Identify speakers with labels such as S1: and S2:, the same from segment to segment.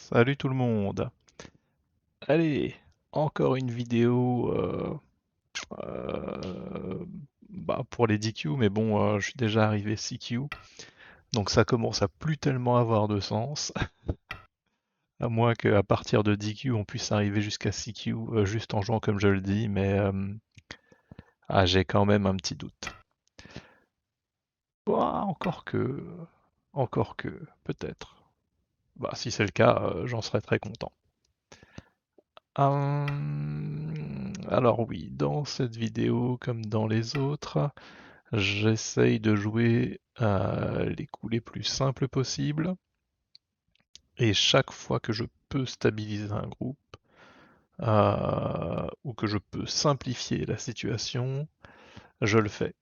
S1: Salut tout le monde. Allez, encore une vidéo euh, pour les DQ, mais bon, je suis déjà arrivé CQ, donc ça commence à plus tellement avoir de sens, à moins qu'à partir de DQ on puisse arriver jusqu'à CQ juste en jouant comme je le dis, mais j'ai quand même un petit doute. Encore que, peut-être. Bah, si c'est le cas, j'en serais très content. Alors oui, dans cette vidéo, comme dans les autres, j'essaye de jouer les coups les plus simples possibles, et chaque fois que je peux stabiliser un groupe, ou que je peux simplifier la situation, je le fais.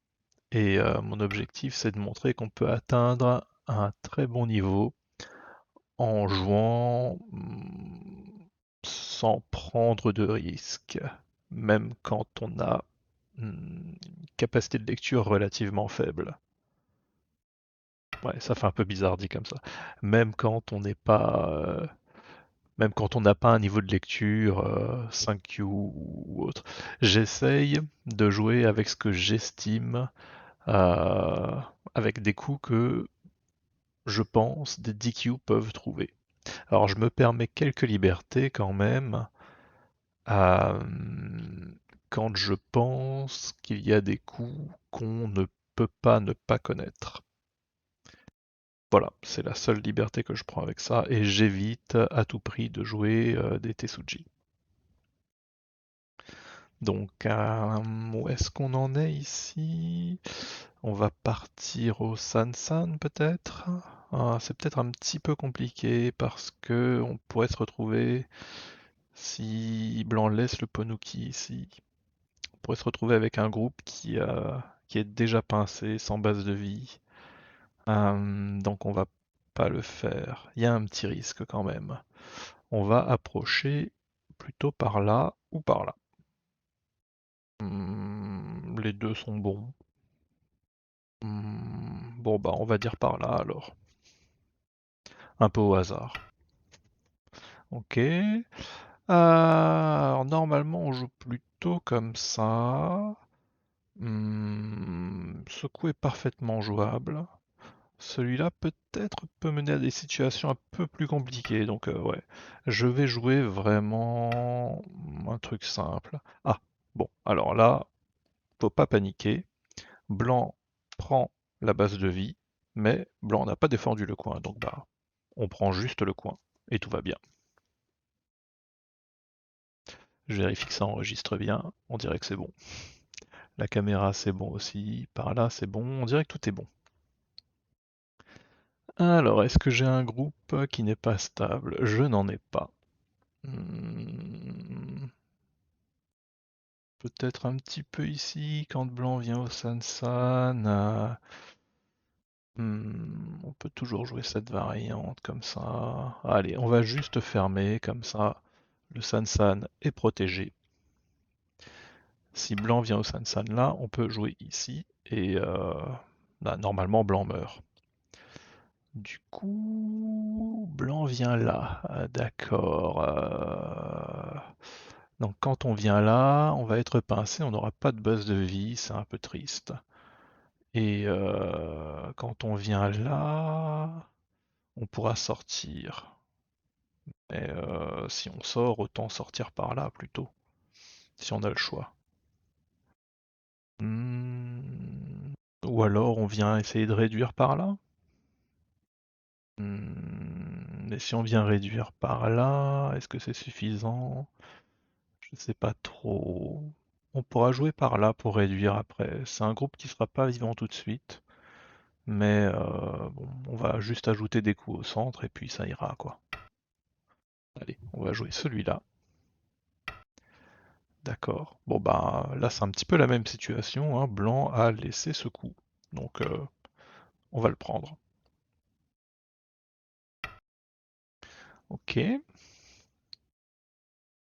S1: Et mon objectif, c'est de montrer qu'on peut atteindre un très bon niveau en jouant sans prendre de risques, même quand on a une capacité de lecture relativement faible. Ouais, ça fait un peu bizarre dit comme ça. Même quand on n'est pas, même quand on n'a pas un niveau de lecture 5Q ou autre. J'essaye de jouer avec ce que j'estime, euh, avec des coups que je pense des DQ peuvent trouver. Alors je me permets quelques libertés quand même, euh, quand je pense qu'il y a des coups qu'on ne peut pas ne pas connaître. Voilà, c'est la seule liberté que je prends avec ça, et j'évite à tout prix de jouer des Tetsuji. Donc, où est-ce qu'on en est ici? On va partir au Sansan peut-être? C'est peut-être un petit peu compliqué parce que on pourrait se retrouver, si Blanc laisse le Ponuki ici, on pourrait se retrouver avec un groupe qui est déjà pincé, sans base de vie. Donc on va pas le faire. Il y a un petit risque quand même. On va approcher plutôt par là ou par là. Les deux sont bons. Bon bah on va dire par là alors. Un peu au hasard. Ok. Alors normalement on joue plutôt comme ça. Ce coup est parfaitement jouable. Celui-là peut-être peut mener à des situations un peu plus compliquées, donc ouais. Je vais jouer vraiment un truc simple. Ah, bon, alors là, faut pas paniquer. Blanc prend la base de vie, mais Blanc n'a pas défendu le coin, donc bah, on prend juste le coin, et tout va bien. Je vérifie que ça enregistre bien, on dirait que c'est bon. La caméra c'est bon aussi, par là c'est bon, on dirait que tout est bon. Alors, est-ce que j'ai un groupe qui n'est pas stable? Je n'en ai pas. Hmm, peut-être un petit peu ici, quand Blanc vient au Sansan. On peut toujours jouer cette variante comme ça. Allez, on va juste fermer comme ça. Le Sansan est protégé. Si Blanc vient au Sansan là, on peut jouer ici. Et là, normalement, Blanc meurt. Du coup, Blanc vient là. D'accord. Donc quand on vient là, on va être pincé, on n'aura pas de base de vie, c'est un peu triste. Et quand on vient là, on pourra sortir. Mais si on sort, autant sortir par là plutôt, si on a le choix. Ou alors on vient essayer de réduire par là. Et si on vient réduire par là, est-ce que c'est suffisant? Je sais pas trop. On pourra jouer par là pour réduire après. C'est un groupe qui sera pas vivant tout de suite. Mais bon, on va juste ajouter des coups au centre et puis ça ira quoi. Allez, on va jouer celui-là. D'accord. Bon bah là c'est un petit peu la même situation, hein. Blanc a laissé ce coup. Donc on va le prendre. Ok.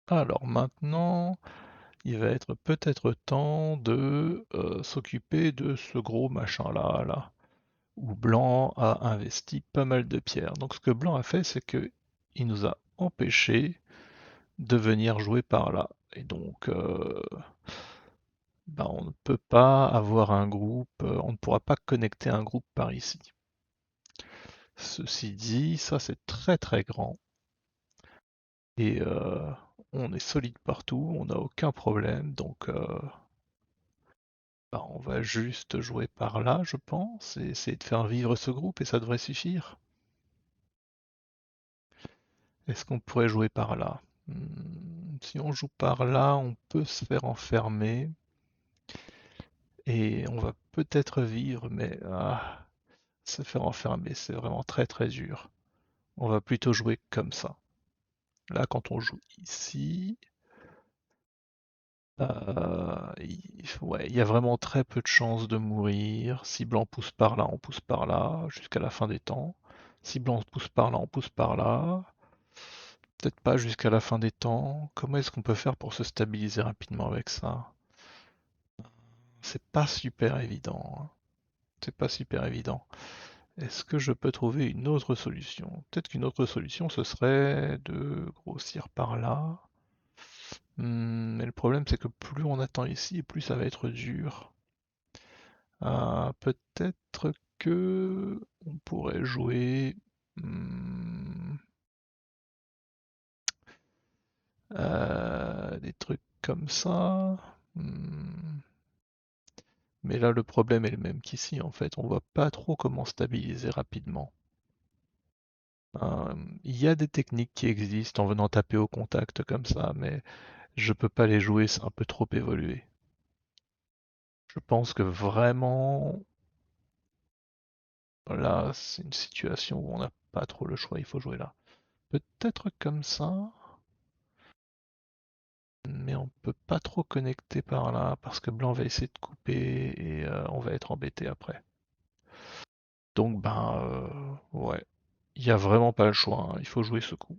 S1: Alors maintenant, il va être peut-être temps de s'occuper de ce gros machin là, où Blanc a investi pas mal de pierres. Donc ce que Blanc a fait, c'est que il nous a empêcher de venir jouer par là. Et donc, bah, on ne peut pas avoir un groupe, on ne pourra pas connecter un groupe par ici. Ceci dit, ça c'est très très grand et on est solide partout, on n'a aucun problème, donc bah, on va juste jouer par là, je pense, et essayer de faire vivre ce groupe et ça devrait suffire. Est-ce qu'on pourrait jouer par là? Si on joue par là, on peut se faire enfermer et on va peut-être vivre, mais se faire enfermer, c'est vraiment très très dur. On va plutôt jouer comme ça. Là, quand on joue ici, ouais, il y a vraiment très peu de chances de mourir. Si blanc pousse par là, on pousse par là jusqu'à la fin des temps. Si blanc pousse par là, on pousse par là. Peut-être pas jusqu'à la fin des temps. Comment est-ce qu'on peut faire pour se stabiliser rapidement avec ça? C'est pas super évident, hein. C'est pas super évident. Est-ce que je peux trouver une autre solution? Peut-être qu'une autre solution, ce serait de grossir par là. Mais le problème, c'est que plus on attend ici, et plus ça va être dur. Peut-être que on pourrait jouer hmm, des trucs comme ça. Hmm. Mais là, le problème est le même qu'ici, en fait. On voit pas trop comment stabiliser rapidement. Il y a des techniques qui existent en venant taper au contact comme ça, mais je peux pas les jouer, c'est un peu trop évolué. Je pense que vraiment, là, c'est une situation où on n'a pas trop le choix, il faut jouer là. Peut-être comme ça, mais on peut pas trop connecter par là parce que blanc va essayer de couper et on va être embêté après. Donc ben ouais, il y a vraiment pas le choix, hein, il faut jouer ce coup.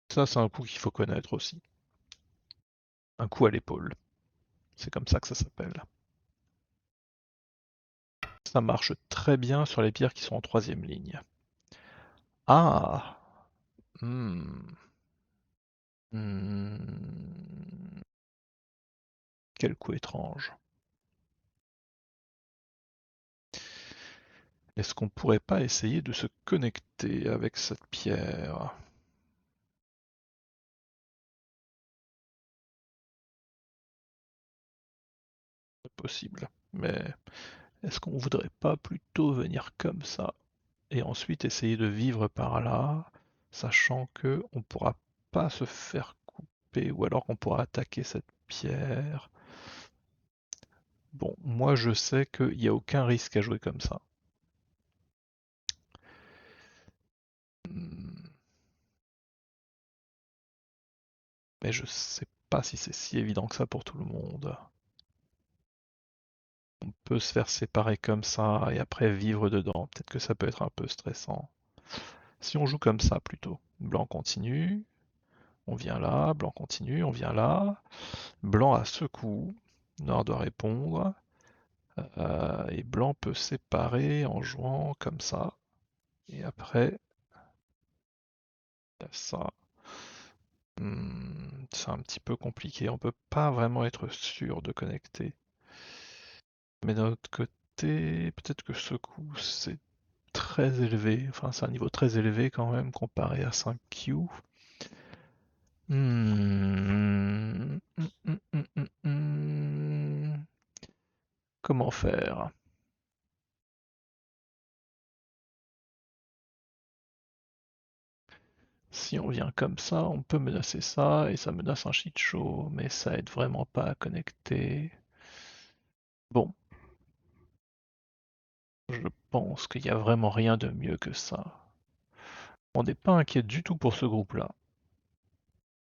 S1: Ça c'est un coup qu'il faut connaître aussi. Un coup à l'épaule, c'est comme ça que ça s'appelle. Ça marche très bien sur les pierres qui sont en troisième ligne. Ah, hmm, hmm, quel coup étrange. Est-ce qu'on pourrait pas essayer de se connecter avec cette pierre? C'est possible. Mais est-ce qu'on voudrait pas plutôt venir comme ça et ensuite essayer de vivre par là, sachant que on pourra pas se faire couper ou alors qu'on pourra attaquer cette pierre? Bon, moi je sais qu'il n'y a aucun risque à jouer comme ça. Hmm, mais je sais pas si c'est si évident que ça pour tout le monde. On peut se faire séparer comme ça et après vivre dedans. Peut-être que ça peut être un peu stressant. Si on joue comme ça plutôt, blanc continue, on vient là, blanc continue, on vient là, blanc a ce coup, noir doit répondre, et blanc peut séparer en jouant comme ça, et après, il y a ça. C'est un petit peu compliqué, on peut pas vraiment être sûr de connecter. Mais d'un autre côté, peut-être que ce coup c'est très élevé, enfin c'est un niveau très élevé quand même comparé à 5Q. Comment faire? Si on vient comme ça, on peut menacer ça, et ça menace un shit show, mais ça aide vraiment pas à connecter. Bon, je pense qu'il y a vraiment rien de mieux que ça. On n'est pas inquiet du tout pour ce groupe-là.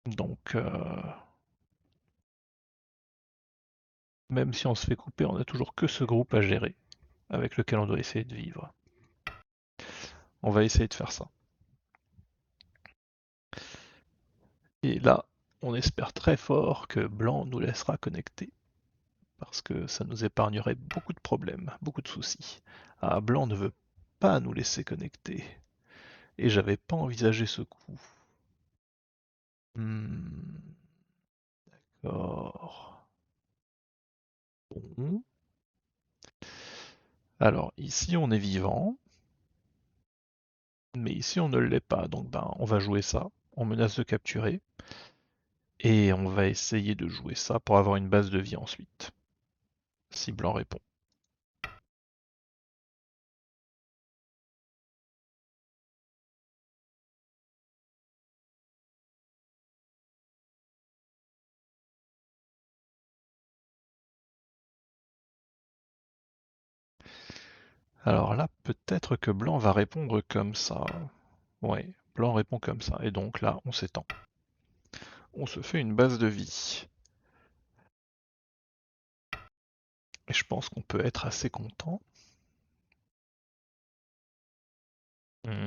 S1: Donc, même si on se fait couper, on a toujours que ce groupe à gérer, avec lequel on doit essayer de vivre. On va essayer de faire ça. Et là, on espère très fort que Blanc nous laissera connecter, parce que ça nous épargnerait beaucoup de problèmes, beaucoup de soucis. Ah, Blanc ne veut pas nous laisser connecter. Et j'avais pas envisagé ce coup. Hmm, d'accord. Bon. Alors, ici on est vivant, mais ici on ne l'est pas. Donc ben, on va jouer ça. On menace de capturer. Et on va essayer de jouer ça pour avoir une base de vie ensuite. Si blanc répond. Alors là, peut-être que blanc va répondre comme ça. Ouais, blanc répond comme ça. Et donc là, on s'étend. On se fait une base de vie. Et je pense qu'on peut être assez content. Hmm,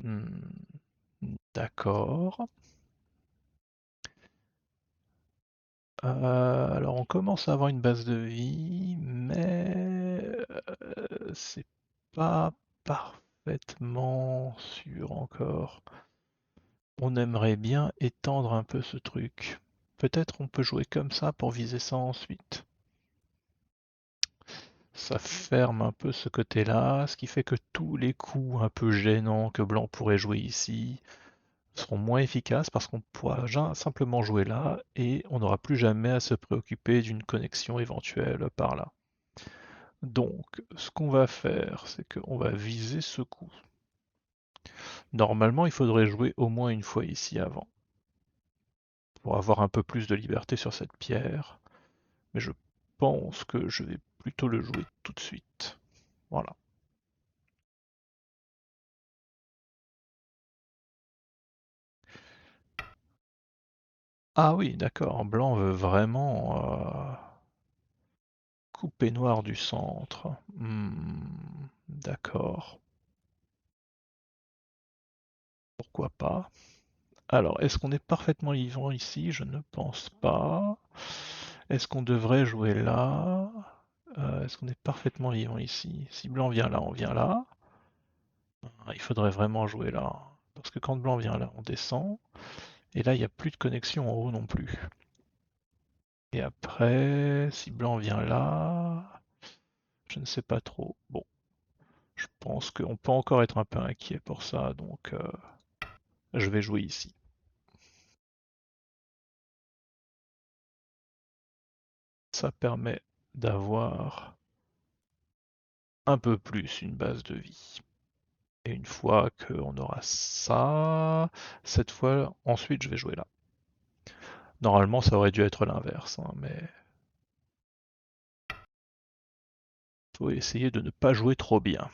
S1: hmm, d'accord. Alors on commence à avoir une base de vie, mais c'est pas parfaitement sûr encore. On aimerait bien étendre un peu ce truc. Peut-être on peut jouer comme ça pour viser ça ensuite. Ça ferme un peu ce côté-là, ce qui fait que tous les coups un peu gênants que blanc pourrait jouer ici seront moins efficaces parce qu'on pourra simplement jouer là et on n'aura plus jamais à se préoccuper d'une connexion éventuelle par là. Donc, ce qu'on va faire, c'est qu'on va viser ce coup. Normalement, il faudrait jouer au moins une fois ici avant, pour avoir un peu plus de liberté sur cette pierre. Mais je pense que je vais plutôt le jouer tout de suite. Voilà. Ah oui, d'accord, blanc veut vraiment couper noir du centre. D'accord, pourquoi pas. Alors, est-ce qu'on est parfaitement vivant ici? Je ne pense pas. Est-ce qu'on devrait jouer là? Est-ce qu'on est parfaitement vivant ici? Si blanc vient là, on vient là. Il faudrait vraiment jouer là. Parce que quand blanc vient là, on descend. Et là, il n'y a plus de connexion en haut non plus. Et après, si blanc vient là, je ne sais pas trop. Bon, je pense qu'on peut encore être un peu inquiet pour ça, donc je vais jouer ici. Ça permet d'avoir un peu plus une base de vie. Et une fois qu'on aura ça, cette fois, ensuite je vais jouer là. Normalement, ça aurait dû être l'inverse, hein, mais il faut essayer de ne pas jouer trop bien.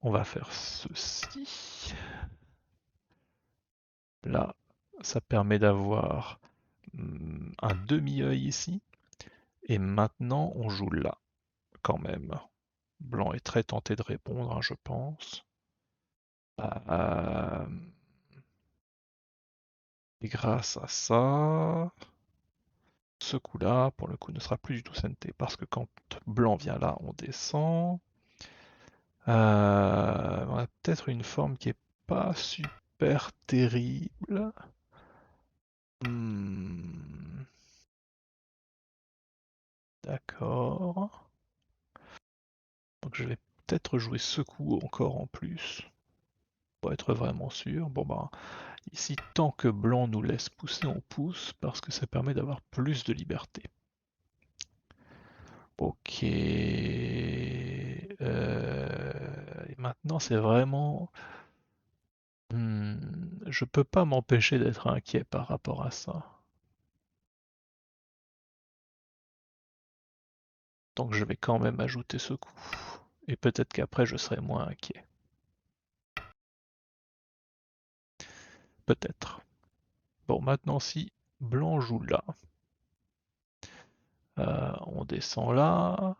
S1: On va faire ceci. Là, ça permet d'avoir un demi-œil ici. Et maintenant, on joue là, quand même. Blanc est très tenté de répondre, hein, je pense. Euh, et grâce à ça, ce coup-là, pour le coup, ne sera plus du tout senté, parce que quand blanc vient là, on descend. On a peut-être une forme qui est pas super terrible. Hmm, d'accord. Donc je vais peut-être jouer ce coup encore en plus, pour être vraiment sûr. Bon bah, ici, tant que blanc nous laisse pousser, on pousse, parce que ça permet d'avoir plus de liberté. Ok. Et maintenant, c'est vraiment... je peux pas m'empêcher d'être inquiet par rapport à ça. Donc je vais quand même ajouter ce coup. Et peut-être qu'après, je serai moins inquiet. Peut-être. Bon, maintenant, si blanc joue là, on descend là.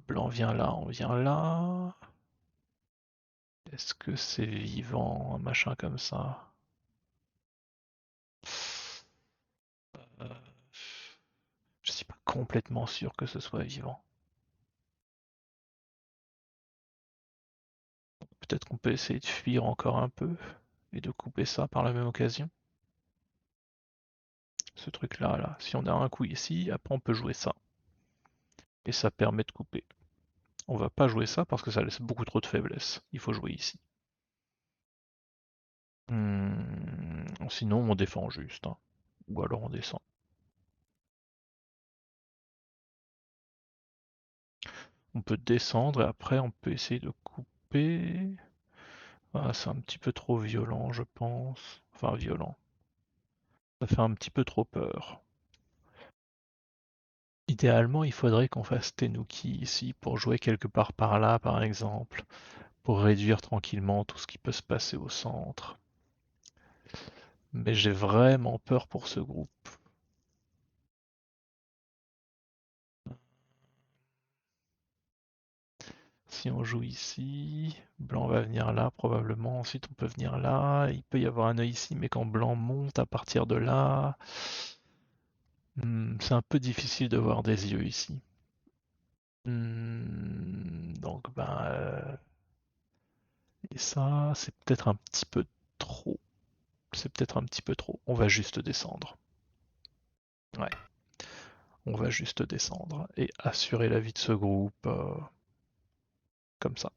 S1: Blanc vient là, on vient là. Est-ce que c'est vivant, un machin comme ça? Je suis pas complètement sûr que ce soit vivant. Peut-être qu'on peut essayer de fuir encore un peu et de couper ça par la même occasion. Ce truc-là, là. Si on a un coup ici, après on peut jouer ça. Et ça permet de couper. On va pas jouer ça parce que ça laisse beaucoup trop de faiblesse. Il faut jouer ici. Sinon on défend juste, hein. Ou alors on descend. On peut descendre et après on peut essayer de couper. Ah, c'est un petit peu trop violent, je pense. Enfin, violent. Ça fait un petit peu trop peur. Idéalement, il faudrait qu'on fasse Tenuki ici pour jouer quelque part par là, par exemple, pour réduire tranquillement tout ce qui peut se passer au centre. Mais j'ai vraiment peur pour ce groupe. Si on joue ici, blanc va venir là probablement, ensuite on peut venir là, il peut y avoir un œil ici, mais quand blanc monte à partir de là, c'est un peu difficile de voir des yeux ici. Donc et ça c'est peut-être un petit peu trop. C'est peut-être un petit peu trop. On va juste descendre. Ouais, on va juste descendre et assurer la vie de ce groupe comme ça.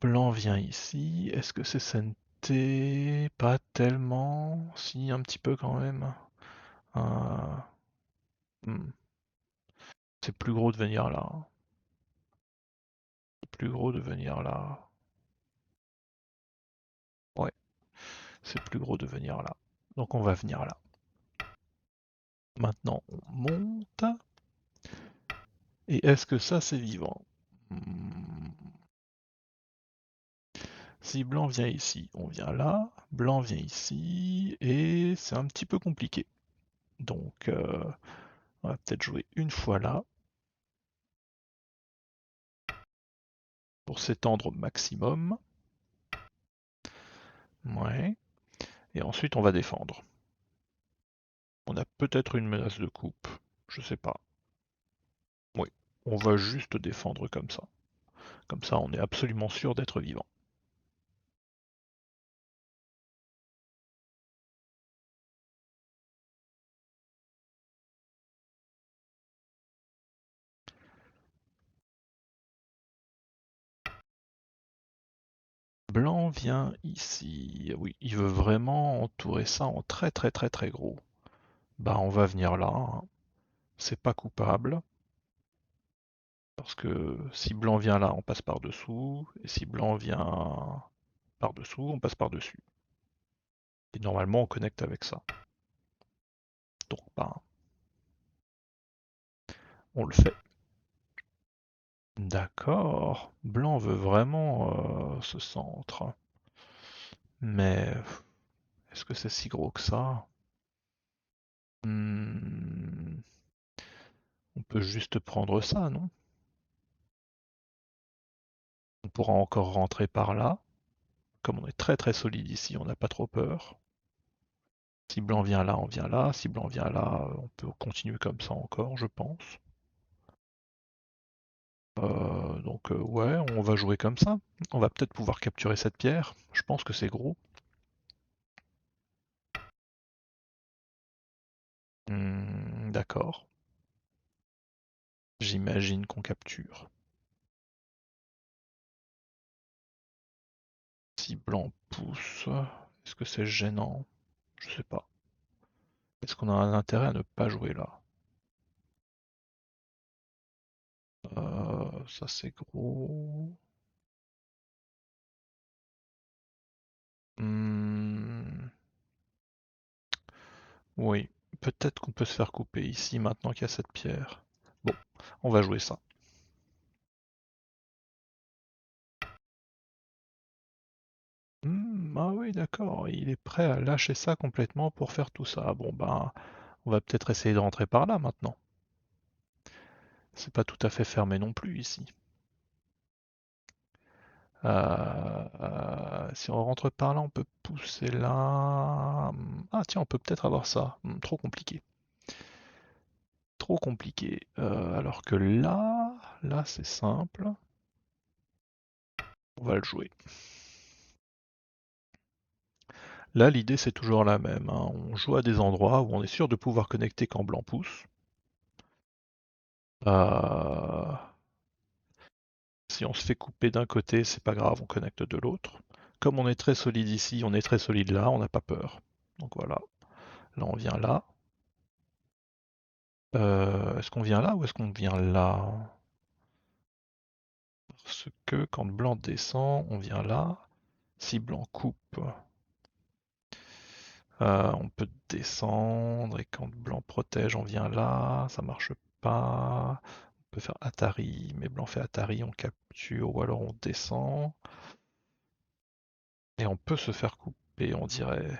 S1: Blanc vient ici. Est-ce que c'est Senté? Pas tellement. Si, un petit peu quand même. Euh, hmm, C'est plus gros de venir là. C'est plus gros de venir là. Ouais, c'est plus gros de venir là. Donc on va venir là. Maintenant on monte. Et est-ce que ça c'est vivant? Hmm, Si blanc vient ici, on vient là. Blanc vient ici. Et c'est un petit peu compliqué. Donc on va peut-être jouer une fois là. Pour s'étendre au maximum. Ouais. Et ensuite on va défendre. On a peut-être une menace de coupe. Je sais pas. Oui. On va juste défendre comme ça. Comme ça on est absolument sûr d'être vivant. Blanc vient ici. Oui, il veut vraiment entourer ça en très très très très gros. Bah on va venir là, hein. C'est pas coupable. Parce que si blanc vient là, on passe par-dessous. Et si blanc vient par-dessous, on passe par-dessus. Et normalement, on connecte avec ça. Donc, bah, on le fait. D'accord. Blanc veut vraiment ce centre. Mais est-ce que c'est si gros que ça? Hmm, On peut juste prendre ça, non? On pourra encore rentrer par là. Comme on est très très solide ici, on n'a pas trop peur. Si blanc vient là, on vient là. Si blanc vient là, on peut continuer comme ça encore, je pense. Donc ouais, on va jouer comme ça. On va peut-être pouvoir capturer cette pierre. Je pense que c'est gros. D'accord. J'imagine qu'on capture. Si blanc pousse, est-ce que c'est gênant? Je sais pas. Est-ce qu'on a un intérêt à ne pas jouer là? Ça c'est gros. Hmm, oui, peut-être qu'on peut se faire couper ici maintenant qu'il y a cette pierre. Bon, on va jouer ça. Ah oui, d'accord, il est prêt à lâcher ça complètement pour faire tout ça. Bon ben, on va peut-être essayer de rentrer par là maintenant. C'est pas tout à fait fermé non plus ici. Si on rentre par là, on peut pousser là. Ah tiens, on peut peut-être avoir ça. Trop compliqué. Trop compliqué. Alors que là c'est simple. On va le jouer. Là, l'idée c'est toujours la même, hein. On joue à des endroits où on est sûr de pouvoir connecter quand blanc pousse. Si on se fait couper d'un côté, c'est pas grave, on connecte de l'autre. Comme on est très solide ici, on est très solide là, on n'a pas peur. Donc voilà. Là, on vient là. Est-ce qu'on vient là ou est-ce qu'on vient là? Parce que quand blanc descend, on vient là. Si blanc coupe, on peut descendre. Et quand blanc protège, on vient là. Ça marche pas. On peut faire Atari, mais blanc fait Atari, on capture ou alors on descend. Et on peut se faire couper, on dirait.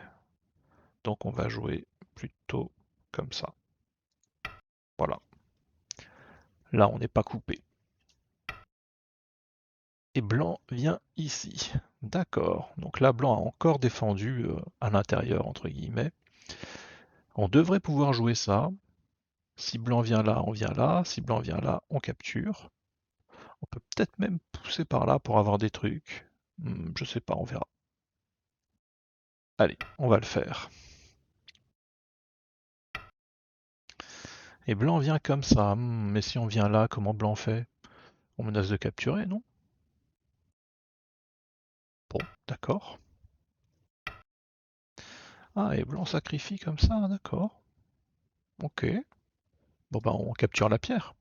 S1: Donc on va jouer plutôt comme ça. Voilà. Là, on n'est pas coupé. Et blanc vient ici. D'accord. Donc là, blanc a encore défendu à l'intérieur, entre guillemets. On devrait pouvoir jouer ça. Si blanc vient là, on vient là. Si blanc vient là, on capture. On peut peut-être même pousser par là pour avoir des trucs. Je sais pas, on verra. Allez, on va le faire. Et blanc vient comme ça. Mais si on vient là, comment blanc fait? On menace de capturer, non? Bon, d'accord. Ah, et blanc sacrifie comme ça, d'accord. Ok. Bon bah on capture la pierre.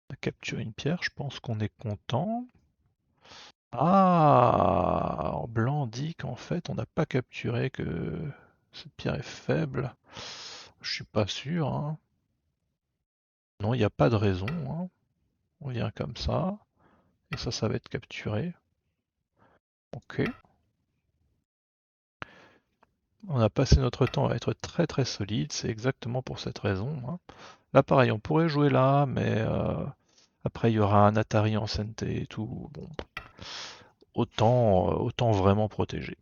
S1: On a capturé une pierre, je pense qu'on est content. Ah, blanc dit qu'en fait on n'a pas capturé, que cette pierre est faible. Je suis pas sûr, hein. Non, il n'y a pas de raison, hein. On vient comme ça, et ça va être capturé. Ok. On a passé notre temps à être très très solide, c'est exactement pour cette raison, hein. Là pareil, on pourrait jouer là, mais après il y aura un Atari en CNT et tout. Bon, autant vraiment protéger.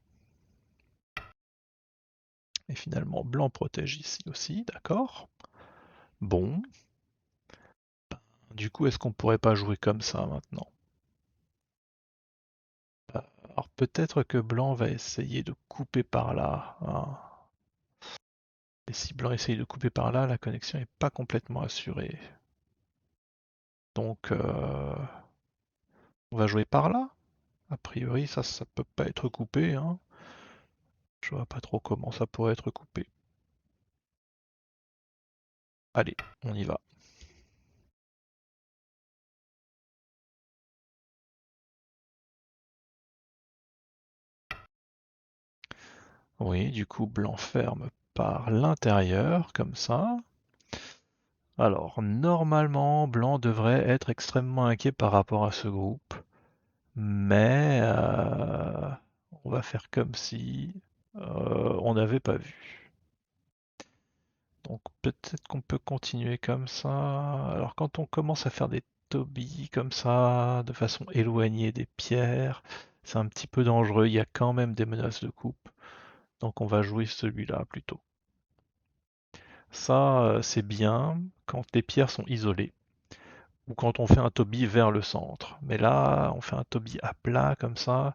S1: Et finalement, blanc protège ici aussi, d'accord. Bon, du coup, est-ce qu'on pourrait pas jouer comme ça maintenant? Alors peut-être que blanc va essayer de couper par là, hein. Et si blanc essaye de couper par là, la connexion n'est pas complètement assurée. Donc, on va jouer par là. A priori, ça peut pas être coupé, hein. Je vois pas trop comment ça pourrait être coupé. Allez, on y va. Oui, du coup, blanc ferme par l'intérieur, comme ça. Alors, normalement, blanc devrait être extrêmement inquiet par rapport à ce groupe, mais on va faire comme si on n'avait pas vu. Donc peut-être qu'on peut continuer comme ça. Alors quand on commence à faire des tobilles comme ça, de façon éloignée des pierres, c'est un petit peu dangereux, il y a quand même des menaces de coupe. Donc on va jouer celui-là plutôt. Ça, c'est bien quand les pierres sont isolées, ou quand on fait un toby vers le centre. Mais là, on fait un toby à plat comme ça,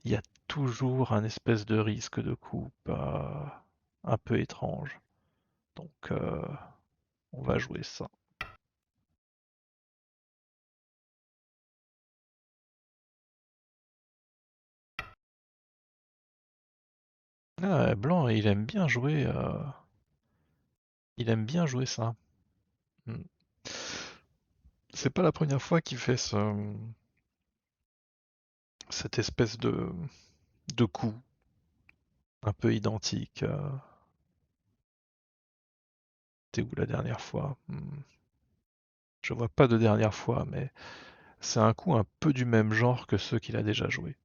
S1: il y a toujours un espèce de risque de coupe un peu étrange. Donc on va jouer ça. Ah, blanc, il aime bien jouer ça. Hmm. C'est pas la première fois qu'il fait cette espèce de coup un peu identique. C'était où la dernière fois? Je vois pas de dernière fois, mais c'est un coup un peu du même genre que ceux qu'il a déjà joué.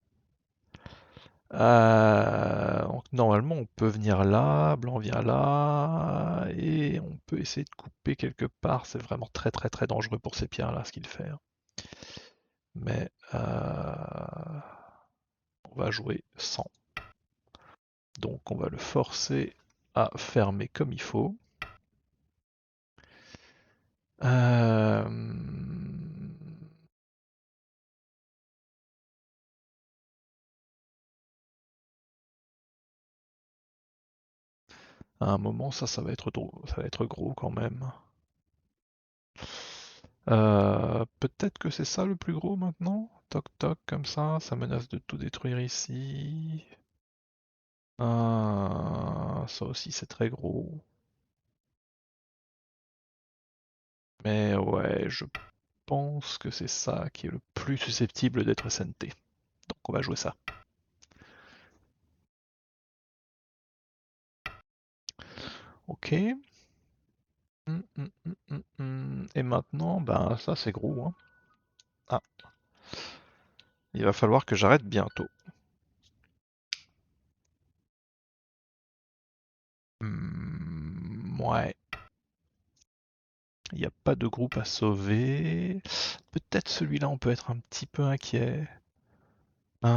S1: Donc normalement, on peut venir là, blanc vient là, et on peut essayer de couper quelque part. C'est vraiment très très très dangereux pour ces pierres-là, ce qu'il fait, hein. Mais on va jouer sans. Donc on va le forcer à fermer comme il faut. À un moment, ça va être ça va être gros quand même. Peut-être que c'est ça le plus gros maintenant? Toc toc, comme ça menace de tout détruire ici. Ça aussi c'est très gros. Mais ouais, je pense que c'est ça qui est le plus susceptible d'être SNT. Donc on va jouer ça. Ok. Et maintenant, ben ça c'est gros, hein. Ah, il va falloir que j'arrête bientôt. Ouais. Il n'y a pas de groupe à sauver. Peut-être celui-là, on peut être un petit peu inquiet. Peut-être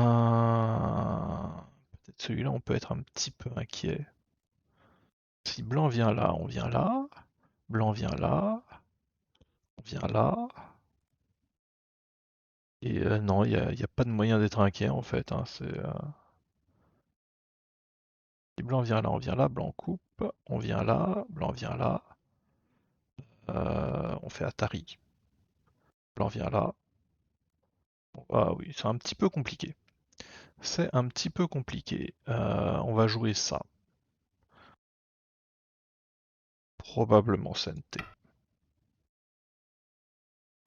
S1: celui-là, on peut être un petit peu inquiet. Si blanc vient là, on vient là. Blanc vient là. On vient là. Et non, il y a pas de moyen d'être inquiet en fait, hein. Si blanc vient là, on vient là. Blanc coupe. On vient là. Blanc vient là. On fait Atari. Blanc vient là. Ah oui, c'est un petit peu compliqué. C'est un petit peu compliqué. On va jouer ça. Probablement Sente.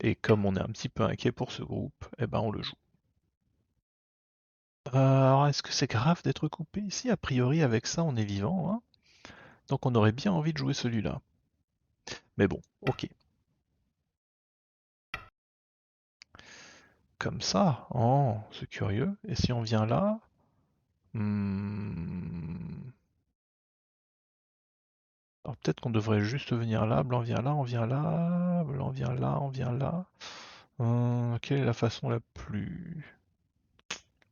S1: Et comme on est un petit peu inquiet pour ce groupe, eh ben on le joue. Alors est-ce que c'est grave d'être coupé ici? A priori avec ça on est vivant, hein. Donc on aurait bien envie de jouer celui-là. Mais bon, ok. Comme ça, oh, c'est curieux. Et si on vient là? Hmm. Alors peut-être qu'on devrait juste venir là, blanc vient là, on vient là, blanc vient là, on vient là. Quelle est la façon la plus...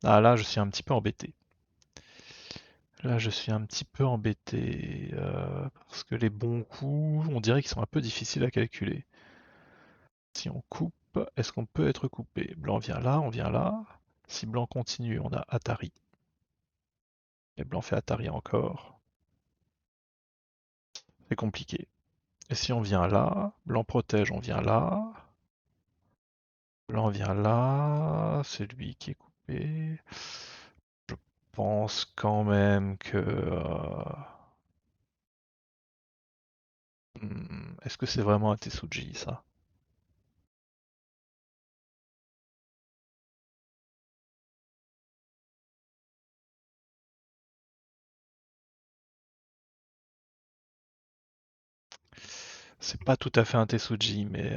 S1: Ah là, je suis un petit peu embêté. Là, je suis un petit peu embêté parce que les bons coups, on dirait qu'ils sont un peu difficiles à calculer. Si on coupe, est-ce qu'on peut être coupé? Blanc vient là, on vient là. Si blanc continue, on a Atari. Et blanc fait Atari encore. C'est compliqué. Et si on vient là, blanc protège, on vient là. Blanc vient là, c'est lui qui est coupé. Je pense quand même que... est-ce que c'est vraiment un Tetsuji ça? C'est pas tout à fait un Tetsuji, mais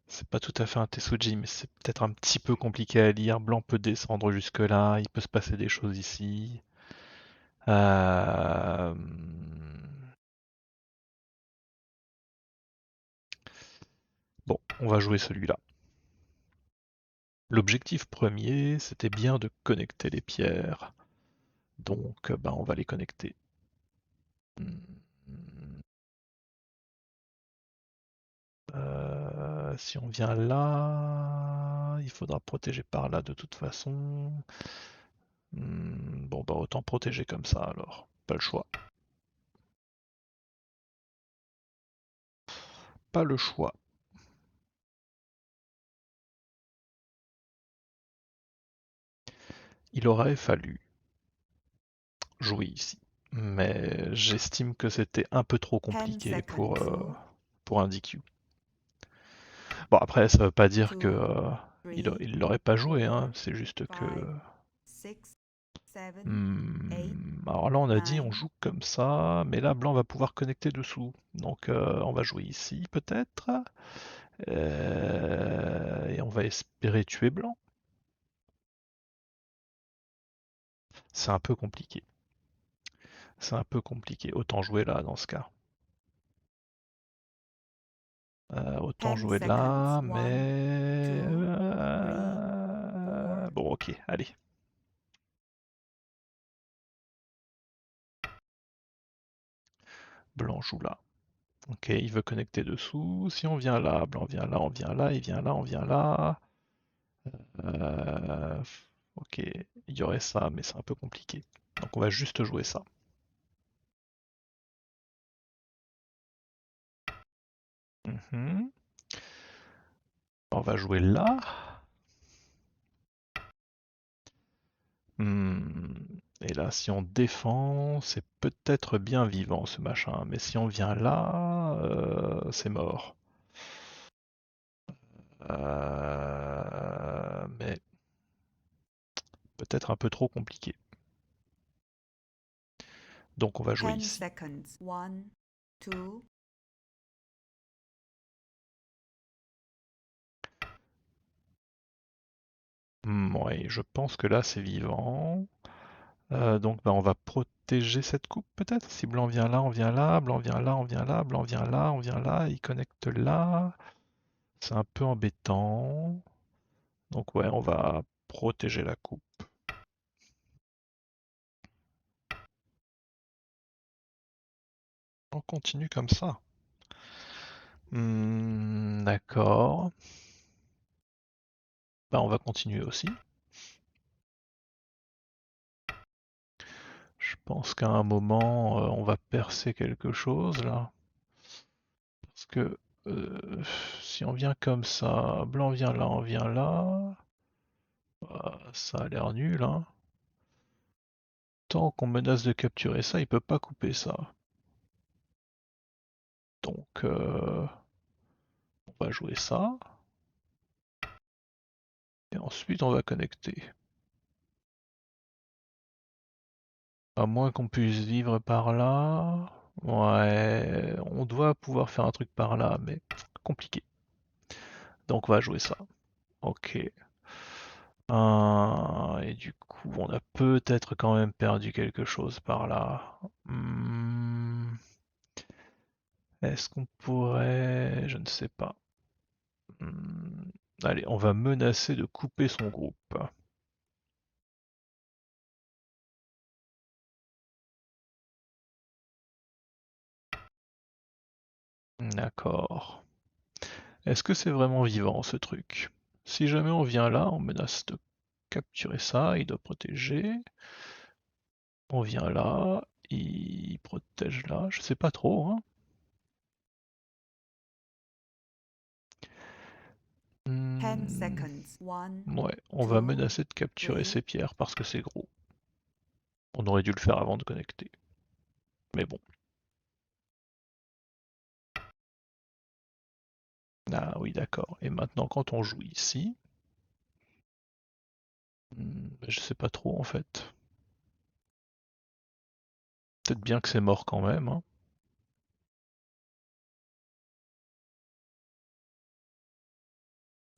S1: c'est pas tout à fait un Tetsuji, mais c'est peut-être un petit peu compliqué à lire. Blanc peut descendre jusque là, il peut se passer des choses ici. Euh, Bon, on va jouer celui-là. L'objectif premier, c'était bien de connecter les pierres. Donc, ben, on va les connecter. Si on vient là, il faudra protéger par là de toute façon. Bon, bah autant protéger comme ça alors. Pas le choix. Pas le choix. Il aurait fallu jouer ici. Mais j'estime que c'était un peu trop
S2: 10
S1: compliqué
S2: seconds.
S1: pour un DQ. Bon, après, ça veut pas dire que
S2: 2, 3,
S1: il l'aurait pas joué,
S2: 4,
S1: hein. C'est juste que.
S2: 5, 6, 7, 8,
S1: Alors là, on a dit
S2: 9.
S1: on joue comme ça, mais là, blanc va pouvoir connecter dessous. Donc, on va jouer ici, peut-être. Et on va espérer tuer blanc. C'est un peu compliqué. C'est un peu compliqué. Autant jouer là dans ce cas. Autant
S2: 10
S1: jouer
S2: seconds.
S1: là,
S2: 1,
S1: mais...
S2: 2, 3, 4,
S1: Bon, ok, allez. Blanc joue là. Ok, il veut connecter dessous. Si on vient là, blanc vient là, on vient là, il vient là, on vient là. Euh, Ok, il y aurait ça, mais c'est un peu compliqué. Donc on va juste jouer ça. Mhm. On va jouer là. Hmm. Et là, si on défend, c'est peut-être bien vivant ce machin. Mais si on vient là, c'est mort. Mais peut-être un peu trop compliqué. Donc on va jouer
S2: 10
S1: ici.
S2: seconds. 1, 2,
S1: Ouais, je pense que là c'est vivant. Donc bah, on va protéger cette coupe peut-être. Si blanc vient là, on vient là, blanc vient là, on vient là, blanc vient là, on vient là, il connecte là. C'est un peu embêtant. Donc ouais, on va protéger la coupe. On continue comme ça. D'accord. Bah on va continuer aussi. Je pense qu'à un moment, on va percer quelque chose là. Parce que si on vient comme ça, blanc vient là, on vient là, bah, ça a l'air nul, hein. Tant qu'on menace de capturer ça, il peut pas couper ça. Donc on va jouer ça. Et ensuite on va connecter. À moins qu'on puisse vivre par là. Ouais, on doit pouvoir faire un truc par là, mais compliqué. Donc on va jouer ça. Ok. Et du coup, on a peut-être quand même perdu quelque chose par là. Est-ce qu'on pourrait... Je ne sais pas. Hmm, Allez, on va menacer de couper son groupe. D'accord. Est-ce que c'est vraiment vivant ce truc? Si jamais on vient là, on menace de capturer ça, il doit protéger. On vient là, il protège là, je sais pas trop, hein.
S2: 10
S1: Hmm,
S2: seconds. 1,
S1: Ouais, on va
S2: 2,
S1: menacer de capturer
S2: 3,
S1: ces pierres parce que c'est gros. On aurait dû le faire avant de connecter. Mais bon. Ah oui, d'accord. Et maintenant, quand on joue ici, je sais pas trop en fait. Peut-être bien que c'est mort quand même, hein.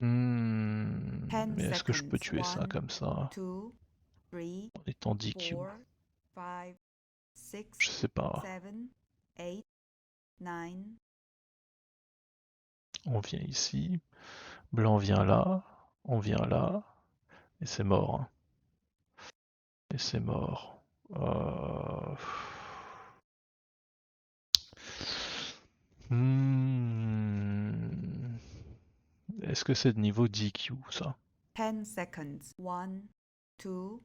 S2: 10
S1: Mais est-ce que je peux
S2: seconds.
S1: tuer ça
S2: 1,
S1: comme ça
S2: 2, 3,
S1: en étant DQ?
S2: 4, 5, 6,
S1: Je sais pas.
S2: 7, 8, 9.
S1: On vient ici, blanc vient là, on vient là, et c'est mort, hein. Et c'est mort. Euh, Hmm. Est-ce que c'est de niveau DQ ça?
S2: 10 seconds. 1, 2,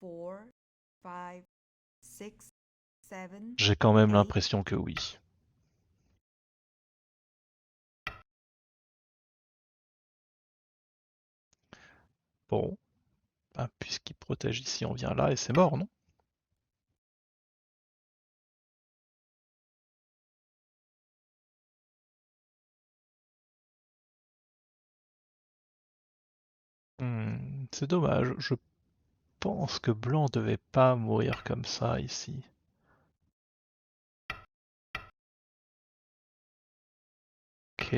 S2: 3, 4, 5, 6, 7,
S1: J'ai quand même
S2: 8.
S1: l'impression que oui. Bon, ah, puisqu'il protège ici, on vient là et c'est mort, non? C'est dommage. Je pense que blanc devait pas mourir comme ça ici. Ok.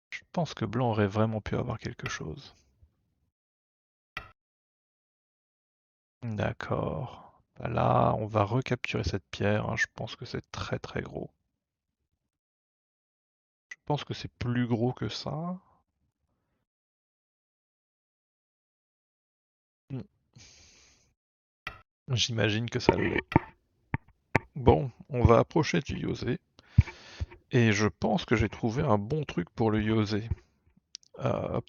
S1: Je pense que blanc aurait vraiment pu avoir quelque chose. D'accord. Bah là, on va recapturer cette pierre, hein. Je pense que c'est très très gros. Je pense que c'est plus gros que ça. Hmm. J'imagine que ça l'est. Bon, on va approcher du Yosé. Et je pense que j'ai trouvé un bon truc pour le Yosé.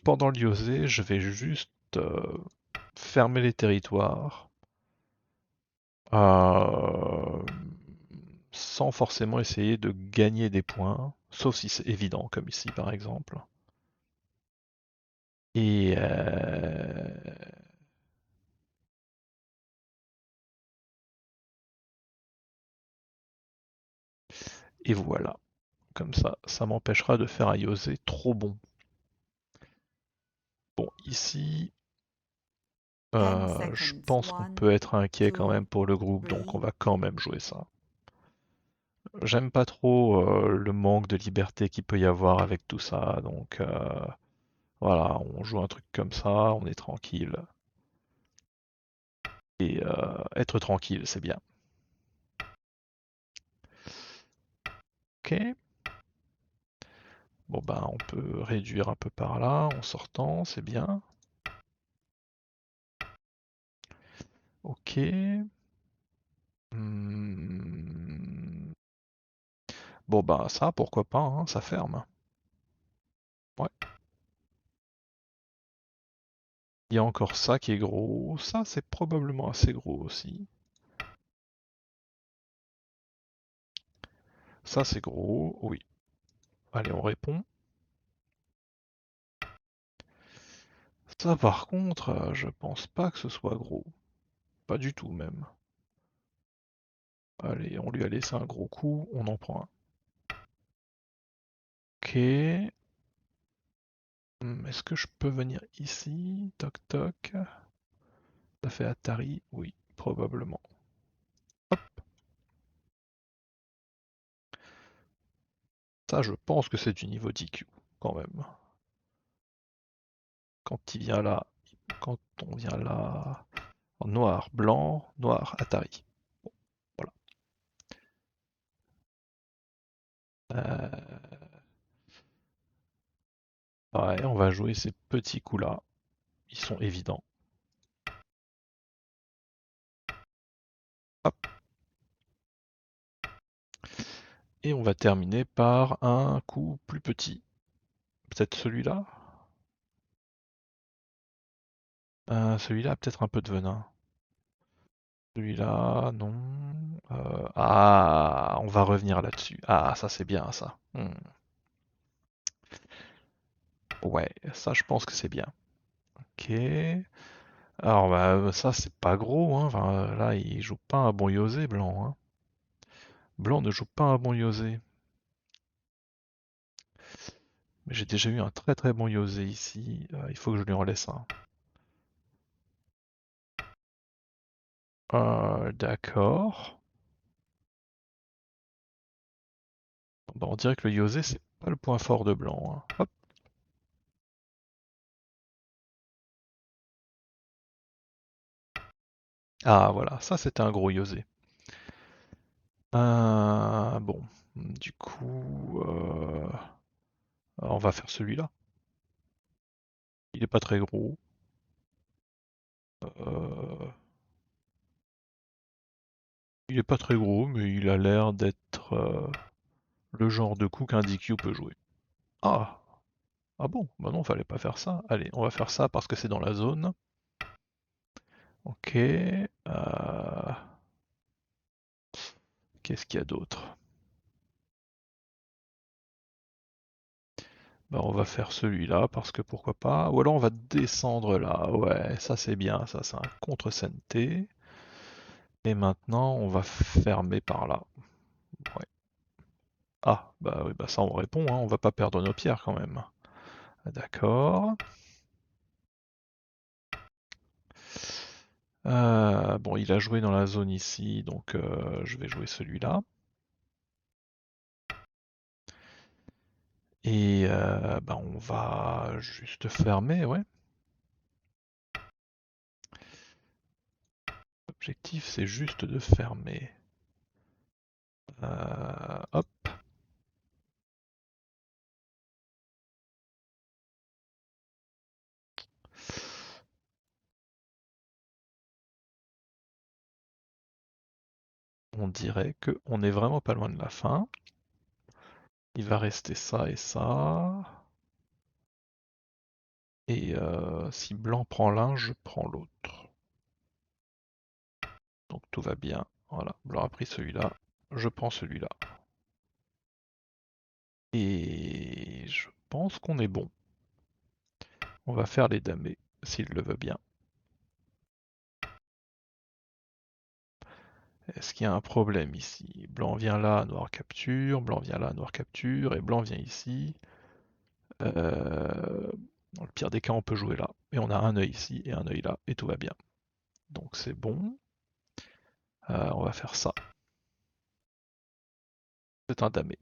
S1: Pendant le Yosé, je vais juste fermer les territoires. euh, Sans forcément essayer de gagner des points, sauf si c'est évident, comme ici par exemple. Et, et voilà, comme ça m'empêchera de faire un Yosé trop bon. Bon, ici,
S2: 10
S1: je
S2: seconds.
S1: pense qu'on
S2: 1,
S1: peut être inquiet quand
S2: 2,
S1: même pour le groupe, donc on
S2: 3,
S1: va quand même jouer ça. J'aime pas trop le manque de liberté qu'il peut y avoir avec tout ça, donc voilà, on joue un truc comme ça, on est tranquille. Et être tranquille, c'est bien. Ok. Bon ben on peut réduire un peu par là en sortant, c'est bien. Ok. Hmm. Bon ben ça, pourquoi pas, hein, ça ferme. Ouais. Il y a encore ça qui est gros. Ça, c'est probablement assez gros aussi. Ça, c'est gros, oui. Allez, on répond. Ça, par contre, je pense pas que ce soit gros. Pas du tout, même. Allez, on lui a laissé un gros coup, on en prend un. Ok. Est-ce que je peux venir ici? Toc toc. Ça fait Atari? Oui, probablement. Hop. Ça, je pense que c'est du niveau DQ, quand même. Quand il vient là, quand on vient là, en noir, blanc, noir, Atari. Bon, voilà. Euh, ouais, on va jouer ces petits coups-là. Ils sont évidents. Hop. Et on va terminer par un coup plus petit. Peut-être celui-là? Celui-là a peut-être un peu de venin. Celui-là, non. Ah, on va revenir là-dessus. Ah, ça c'est bien ça. Ouais, ça je pense que c'est bien. Ok. Alors bah ça c'est pas gros, hein. Enfin, là il joue pas un bon Yosé blanc, hein. Blanc ne joue pas un bon Yosé. Mais j'ai déjà eu un très très bon Yosé ici. Il faut que je lui en laisse un. D'accord. Bah, on dirait que le Yosé c'est pas le point fort de blanc, hein. Hop. Ah voilà, ça c'était un gros Yosé. Bon, du coup, on va faire celui-là. Il est pas très gros. Euh, il est pas très gros, mais il a l'air d'être le genre de coup qu'un DQ peut jouer. Ah, ah bon, bah non, fallait pas faire ça. Allez, on va faire ça parce que c'est dans la zone. Ok. Qu'est-ce qu'il y a d'autre? Bah on va faire celui-là parce que pourquoi pas. Ou alors on va descendre là. Ouais, ça c'est bien, ça c'est un contre-CNT. Et maintenant on va fermer par là. Ouais. Ah, bah oui, bah ça on répond, hein, on va pas perdre nos pierres quand même. D'accord. Bon, il a joué dans la zone ici, donc je vais jouer celui-là. Et bah, on va juste fermer, ouais. L'objectif, c'est juste de fermer. Hop. On dirait qu'on est vraiment pas loin de la fin. Il va rester ça et ça. Et si blanc prend l'un, je prends l'autre. Donc tout va bien. Voilà, blanc a pris celui-là. Je prends celui-là. Et je pense qu'on est bon. On va faire les damés, s'il le veut bien. Est-ce qu'il y a un problème ici? Blanc vient là, noir capture, blanc vient là, noir capture, et blanc vient ici. Dans le pire des cas, on peut jouer là. Et on a un œil ici et un œil là, et tout va bien. Donc c'est bon. On va faire ça. C'est un damé.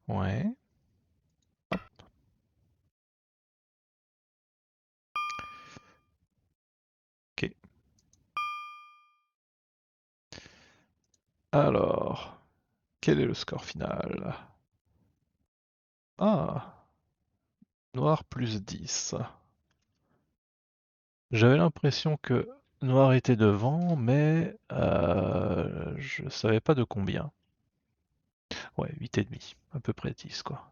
S1: Ouais. Ok. Alors, quel est le score final? Ah, noir plus 10. J'avais l'impression que noir était devant, mais je savais pas de combien. Ouais, 8,5, à peu près 10 quoi.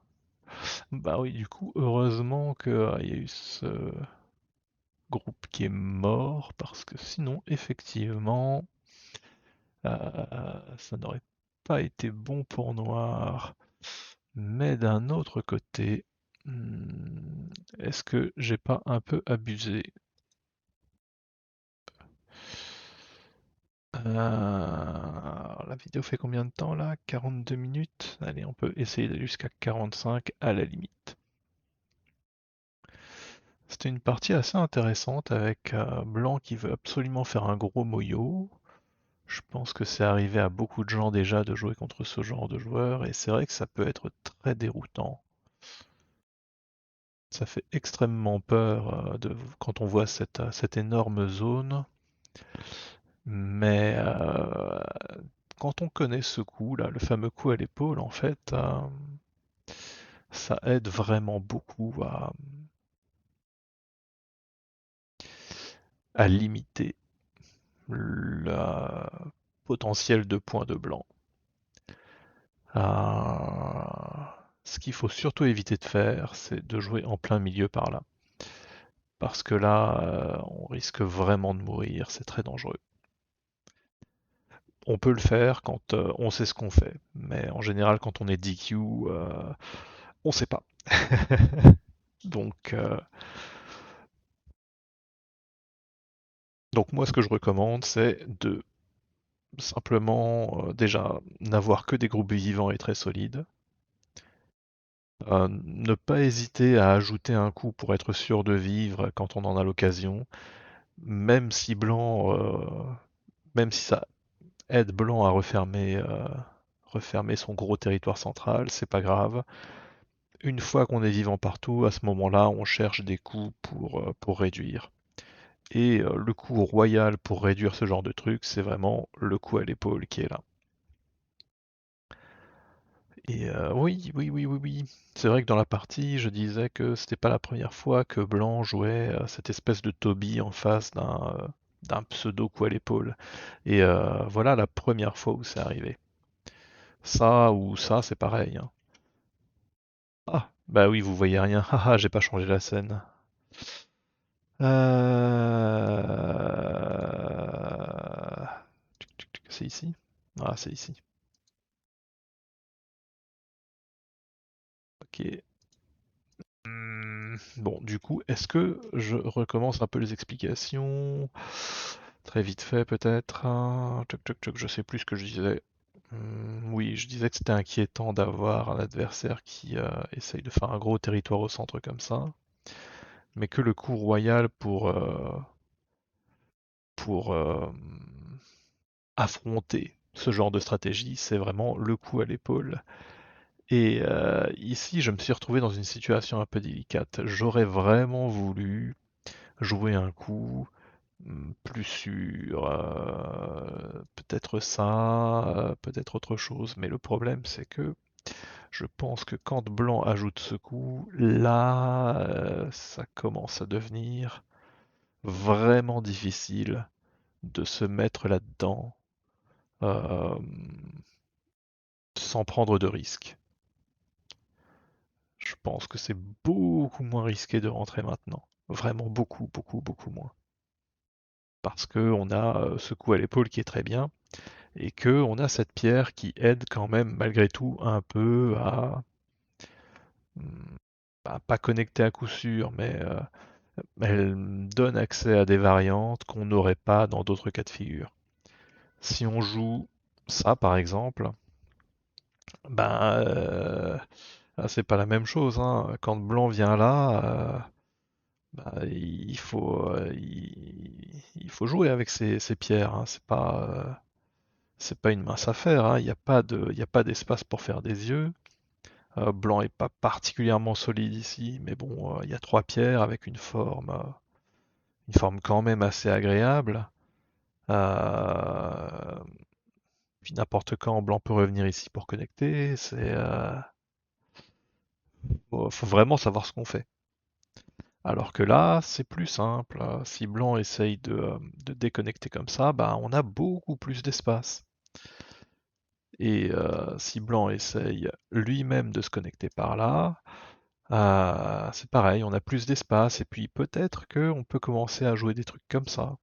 S1: Bah oui, du coup, heureusement qu'il y a eu ce groupe qui est mort, parce que sinon, effectivement, ça n'aurait pas été bon pour noir. Mais d'un autre côté, est-ce que j'ai pas un peu abusé? La vidéo fait combien de temps là? 42 minutes? Allez, on peut essayer d'aller jusqu'à 45 à la limite. C'était une partie assez intéressante avec Blanc qui veut absolument faire un gros moyo. Je pense que c'est arrivé à beaucoup de gens déjà de jouer contre ce genre de joueurs et c'est vrai que ça peut être très déroutant. Ça fait extrêmement peur quand on voit cette énorme zone. Mais quand on connaît ce coup là, le fameux coup à l'épaule, en fait, ça aide vraiment beaucoup à limiter le potentiel de points de blanc. Ce qu'il faut surtout éviter de faire, c'est de jouer en plein milieu par là. Parce que là, on risque vraiment de mourir, c'est très dangereux. On peut le faire quand on sait ce qu'on fait, mais en général, quand on est DQ, on sait pas. Donc, donc moi, ce que je recommande, c'est de simplement déjà n'avoir que des groupes vivants et très solides. Ne pas hésiter à ajouter un coup pour être sûr de vivre quand on en a l'occasion, même si blanc, même si ça aide blanc à refermer son gros territoire central, c'est pas grave. Une fois qu'on est vivant partout, à ce moment-là, on cherche des coups pour réduire. Et le coup royal pour réduire ce genre de truc, c'est vraiment le coup à l'épaule qui est là. Et oui, oui, oui, oui, oui. C'est vrai que dans la partie, je disais que c'était pas la première fois que Blanc jouait cette espèce de Toby en face d'un pseudo coup à l'épaule. Et voilà la première fois où c'est arrivé. Ça ou ça, c'est pareil, hein. Ah, bah oui, vous voyez rien. Haha, j'ai pas changé la scène. C'est ici? Ah, c'est ici. Ok. Bon, du coup, est-ce que je recommence un peu les explications? Très vite fait, peut-être, hein. Je sais plus ce que je disais. Oui, je disais que c'était inquiétant d'avoir un adversaire qui essaye de faire un gros territoire au centre comme ça, mais que le coup royal pour affronter Ce genre de stratégie, c'est vraiment le coup à l'épaule. Et ici, je me suis retrouvé dans une situation un peu délicate. J'aurais vraiment voulu jouer un coup plus sûr, peut-être ça, peut-être autre chose. Mais le problème, c'est que je pense que quand Blanc ajoute ce coup, là, ça commence à devenir vraiment difficile de se mettre là-dedans euh, sans prendre de risques. Je pense que c'est beaucoup moins risqué de rentrer maintenant. Vraiment beaucoup, beaucoup, beaucoup moins. Parce que on a ce coup à l'épaule qui est très bien, et que on a cette pierre qui aide quand même malgré tout un peu à pas connecter à coup sûr, mais elle donne accès à des variantes qu'on n'aurait pas dans d'autres cas de figure. Si on joue ça par exemple, ben c'est pas la même chose, hein. Quand blanc vient là, il faut jouer avec ces pierres, hein. C'est pas une mince affaire, hein. Il y a pas d'espace pour faire des yeux. Blanc est pas particulièrement solide ici, mais bon, il y a trois pierres avec une forme quand même assez agréable. Euh, Puis n'importe quand, Blanc peut revenir ici pour connecter. Faut vraiment savoir ce qu'on fait. Alors que là, c'est plus simple. Si Blanc essaye de déconnecter comme ça, bah, on a beaucoup plus d'espace. Et si Blanc essaye lui-même de se connecter par là, c'est pareil, on a plus d'espace. Et puis peut-être qu'on peut commencer à jouer des trucs comme ça.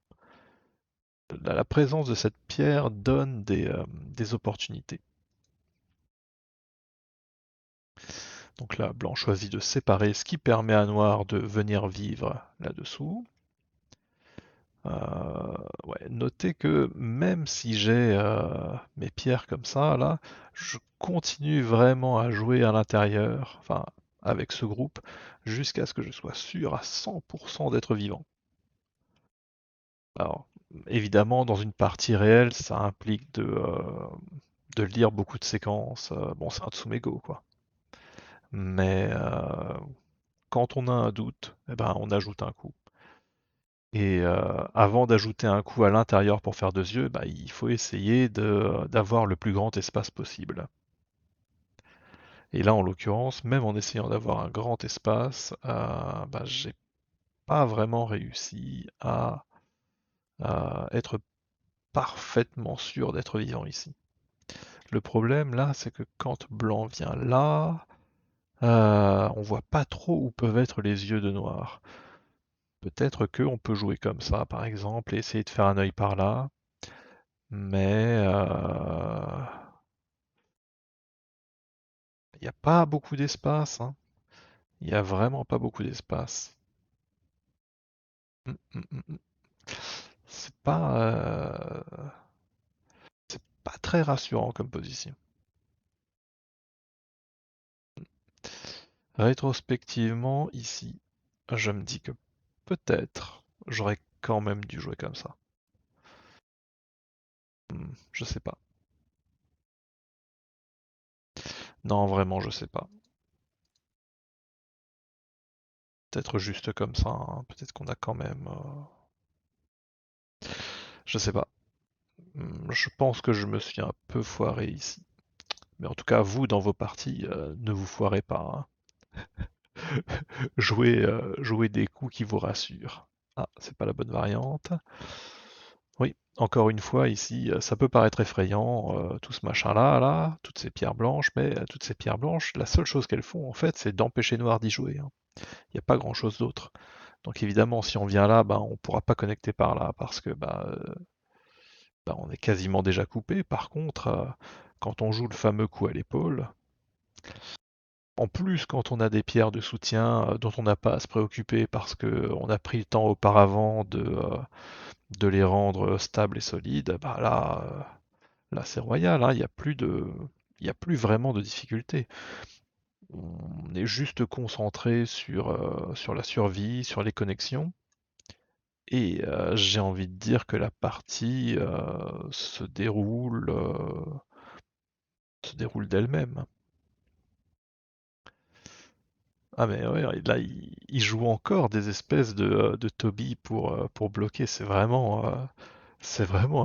S1: La présence de cette pierre donne des opportunités. Donc là, Blanc choisit de séparer, ce qui permet à Noir de venir vivre là-dessous. Ouais, notez que même si j'ai mes pierres comme ça, là, je continue vraiment à jouer à l'intérieur, enfin avec ce groupe, jusqu'à ce que je sois sûr à 100% d'être vivant. Alors, évidemment, dans une partie réelle, ça implique de lire beaucoup de séquences. Bon, c'est un Tsumego, quoi. Mais quand on a un doute, eh ben, on ajoute un coup. Et avant d'ajouter un coup à l'intérieur pour faire 2 yeux, bah, il faut essayer d'avoir le plus grand espace possible. Et là, en l'occurrence, même en essayant d'avoir un grand espace, bah, j'ai pas vraiment réussi à être parfaitement sûr d'être vivant ici. Le problème là, c'est que quand blanc vient là, on voit pas trop où peuvent être les yeux de noir. Peut-être que on peut jouer comme ça, par exemple, et essayer de faire un œil par là, mais il n'y a pas beaucoup d'espace, hein. Il n'y a vraiment pas beaucoup d'espace. Mm, mm, mm, mm. C'est pas très rassurant comme position. Rétrospectivement, ici, je me dis que peut-être j'aurais quand même dû jouer comme ça. Je sais pas. Non, vraiment, je sais pas. Peut-être juste comme ça, hein. Peut-être qu'on a quand même. Je sais pas. Je pense que je me suis un peu foiré ici. Mais en tout cas, vous, dans vos parties, ne vous foirez pas, hein. Jouez des coups qui vous rassurent. Ah, c'est pas la bonne variante. Oui, encore une fois, ici, ça peut paraître effrayant, tout ce machin-là, toutes ces pierres blanches, mais toutes ces pierres blanches, la seule chose qu'elles font, en fait, c'est d'empêcher Noir d'y jouer, hein. Il n'y a pas grand-chose d'autre. Donc évidemment, si on vient là, bah, on ne pourra pas connecter par là, parce que bah, on est quasiment déjà coupé. Par contre, quand on joue le fameux coup à l'épaule, en plus, quand on a des pierres de soutien dont on n'a pas à se préoccuper parce qu'on a pris le temps auparavant de les rendre stables et solides, bah là c'est royal, hein, il y a plus vraiment de difficulté. On est juste concentré sur la survie, sur les connexions, Et j'ai envie de dire que la partie se déroule d'elle-même. Ah mais ouais, là il joue encore des espèces de Toby pour bloquer. C'est vraiment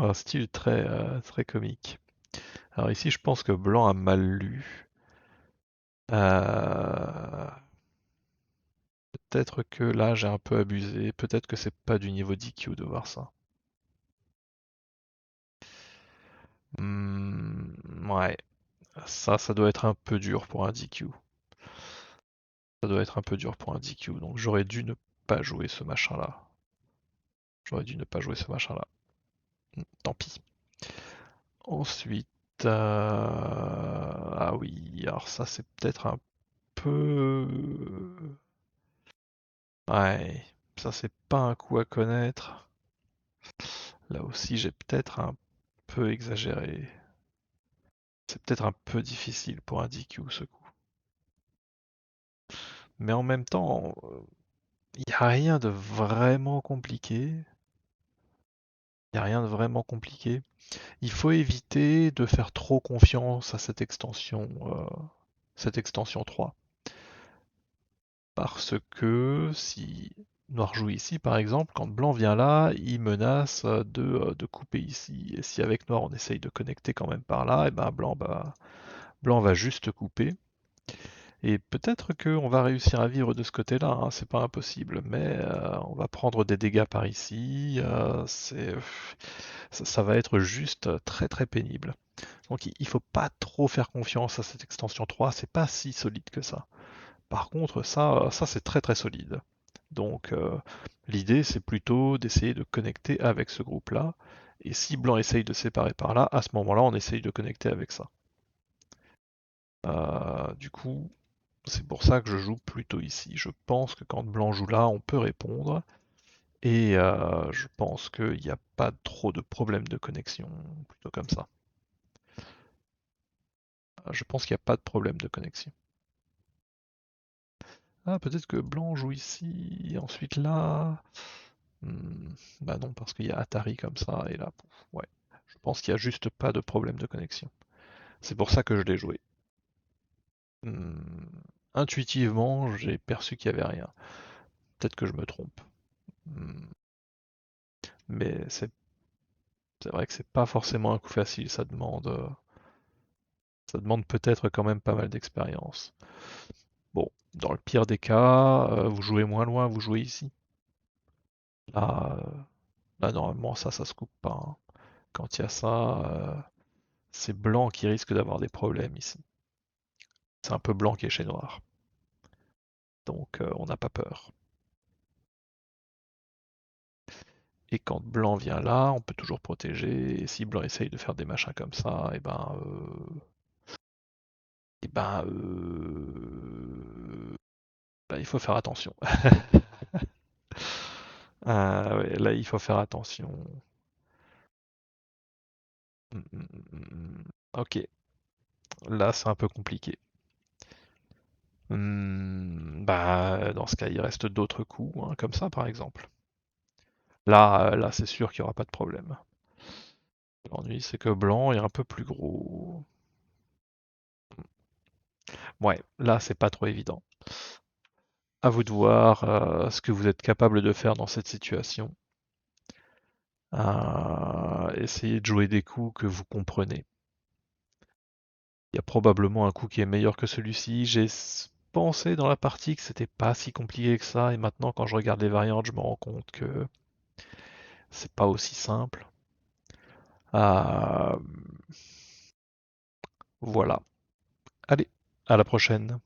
S1: un style très comique. Alors ici, je pense que Blanc a mal lu. Euh, Peut-être que là, j'ai un peu abusé. Peut-être que c'est pas du niveau d'IQ de voir ça. Ouais, ça doit être un peu dur pour un DQ. Ça doit être un peu dur pour un DQ. Donc j'aurais dû ne pas jouer ce machin-là. J'aurais dû ne pas jouer ce machin-là. Tant pis. Ensuite, ah oui, alors ça c'est peut-être un peu... Ouais, ça c'est pas un coup à connaître. Là aussi j'ai peut-être un peu exagéré. C'est peut-être un peu difficile pour un DQ ce coup. Mais en même temps, il n'y a rien de vraiment compliqué. Il n'y a rien de vraiment compliqué. Il faut éviter de faire trop confiance à cette extension 3. Parce que si Noir joue ici, par exemple, quand Blanc vient là, il menace de couper ici. Et si avec Noir on essaye de connecter quand même par là, et ben Blanc va juste couper. Et peut-être qu'on va réussir à vivre de ce côté-là, hein, c'est pas impossible, mais on va prendre des dégâts par ici, ça va être juste très pénible. Donc il faut pas trop faire confiance à cette extension 3, c'est pas si solide que ça. Par contre, ça c'est très solide. Donc l'idée c'est plutôt d'essayer de connecter avec ce groupe-là, et si Blanc essaye de séparer par là, à ce moment-là on essaye de connecter avec ça. Du coup, c'est pour ça que je joue plutôt ici. Je pense que quand Blanc joue là, on peut répondre. Et je pense qu'il n'y a pas trop de problème de connexion, plutôt comme ça. Je pense qu'il n'y a pas de problème de connexion. Ah, peut-être que Blanc joue ici, et ensuite là. Hmm, bah non, parce qu'il y a Atari comme ça, et là, pouf, ouais. Je pense qu'il n'y a juste pas de problème de connexion. C'est pour ça que je l'ai joué. Hmm, intuitivement, j'ai perçu qu'il n'y avait rien. Peut-être que je me trompe. Hmm, mais c'est vrai que c'est pas forcément un coup facile, ça demande peut-être quand même pas mal d'expérience. Bon, dans le pire des cas, vous jouez moins loin, vous jouez ici. Là, là normalement ça se coupe pas, hein. Quand il y a ça, c'est blanc qui risque d'avoir des problèmes ici. C'est un peu blanc qui est chez noir. Donc on n'a pas peur. Et quand blanc vient là, on peut toujours protéger. Et si blanc essaye de faire des machins comme ça, et ben, il faut faire attention. Ah ouais, là, il faut faire attention. Ok, là, c'est un peu compliqué. Bah, dans ce cas, il reste d'autres coups, hein, comme ça, par exemple. Là, c'est sûr qu'il n'y aura pas de problème. L'ennui, c'est que blanc est un peu plus gros. Ouais, là, c'est pas trop évident. À vous de voir ce que vous êtes capable de faire dans cette situation. Essayez de jouer des coups que vous comprenez. Il y a probablement un coup qui est meilleur que celui-ci. J'ai pensé dans la partie que c'était pas si compliqué que ça, et maintenant quand je regarde les variantes, je me rends compte que c'est pas aussi simple. Euh, voilà. Allez, à la prochaine.